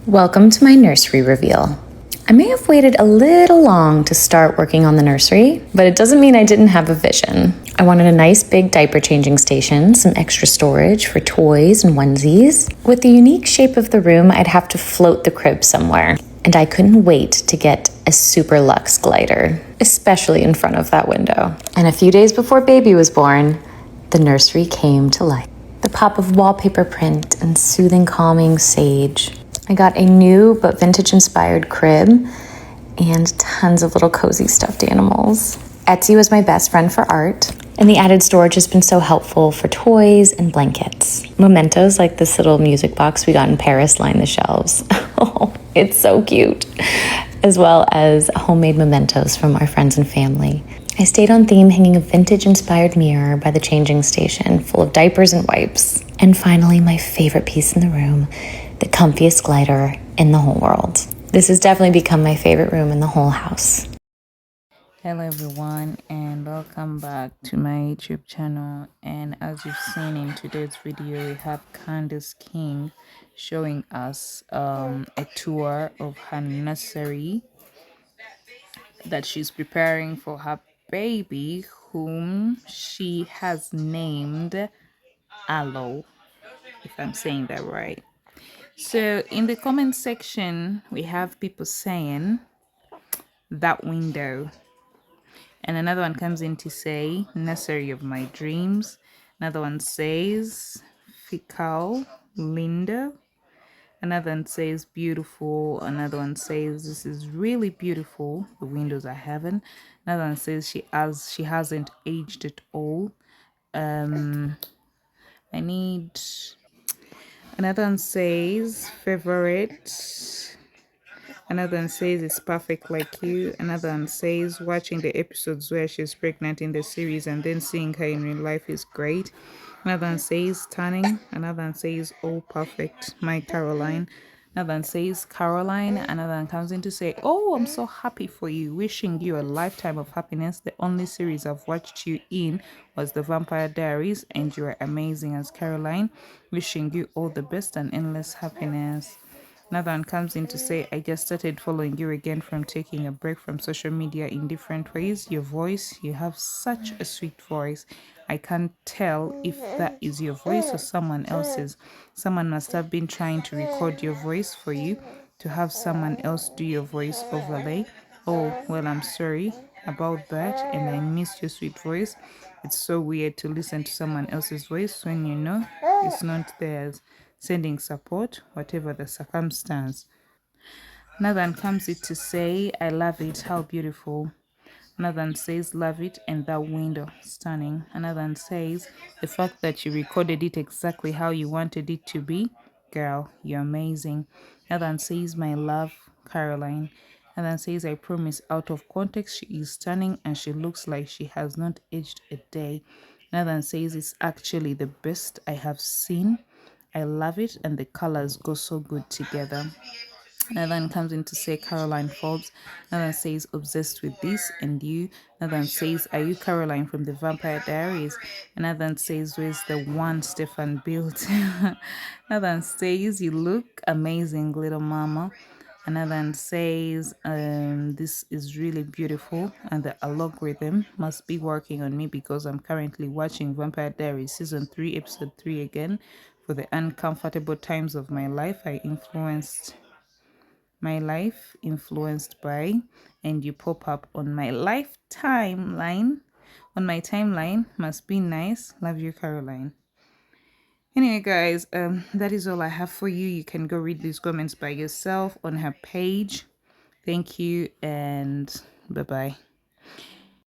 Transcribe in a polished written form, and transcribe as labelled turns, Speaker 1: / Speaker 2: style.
Speaker 1: Welcome to my nursery reveal. I may have waited a little long to start working on the nursery, but it doesn't mean I didn't have a vision. I wanted a nice big diaper changing station, some extra storage for toys and onesies. With the unique shape of the room, I'd have to float the crib somewhere, and I couldn't wait to get a super luxe glider, especially in front of that window. And a few days before baby was born, the nursery came to life. The pop of wallpaper print and soothing, calming sage. I got a new but vintage-inspired crib and tons of little cozy stuffed animals. Etsy was my best friend for art, and the added storage has been so helpful for toys and blankets. Mementos like this little music box we got in Paris line the shelves. Oh, it's so cute. As well as homemade mementos from our friends and family. I stayed on theme, hanging a vintage-inspired mirror by the changing station full of diapers and wipes. And finally, my favorite piece in the room, the comfiest glider in the whole world. This has definitely become my favorite room in the whole house.
Speaker 2: Hello everyone and welcome back to my YouTube channel. And as you've seen in today's video, we have Candace King showing us a tour of her nursery that she's preparing for her baby, whom she has named Arlo, if I'm saying that right. So in the comment section, we have people saying that window. And another one comes in to say nursery of my dreams. Another one says fecal Linda. Another one says beautiful. Another one says this is really beautiful. The windows are heaven. Another one says she hasn't aged at all. I need. Another one says favorite. Another one says it's perfect like you. Another one says watching the episodes where she's pregnant in the series and then seeing her in real life is great. Another one says stunning. Another one says all perfect. My Caroline. Another one says Caroline. Another one comes in to say, oh, I'm so happy for you. Wishing you a lifetime of happiness. The only series I've watched you in was The Vampire Diaries, and you are amazing as Caroline. Wishing you all the best and endless happiness. Another one comes in to say, I just started following you again from taking a break from social media in different ways. Your voice, you have such a sweet voice. I can't tell if that is your voice or someone else's. Someone must have been trying to record your voice for you to have someone else do your voice overlay. Oh, well, I'm sorry about that, and I missed your sweet voice. It's so weird to listen to someone else's voice when you know it's not theirs. Sending support, whatever the circumstance. Another one comes it to say, I love it, how beautiful. Another one says, love it, and that window, stunning. Another one says, the fact that you recorded it exactly how you wanted it to be, girl, you're amazing. Another one says, my love, Caroline. And then says, I promise, out of context, she is stunning and she looks like she has not aged a day. Another one says, it's actually the best I have seen. I love it, and the colors go so good together. Another one comes in to say Caroline Forbes. Another one says obsessed with this and you. Another one says, are you Caroline from the Vampire Diaries? Another one says, where's the one Stefan built? Another one says, you look amazing, little mama. Another one says, this is really beautiful, and the algorithm must be working on me because I'm currently watching Vampire Diaries season 3, episode 3 again. For the uncomfortable times of my life, influenced by, and you pop up on my life timeline. On my timeline, must be nice. Love you, Caroline. Anyway, guys, that is all I have for you. You can go read these comments by yourself on her page. Thank you, and bye bye.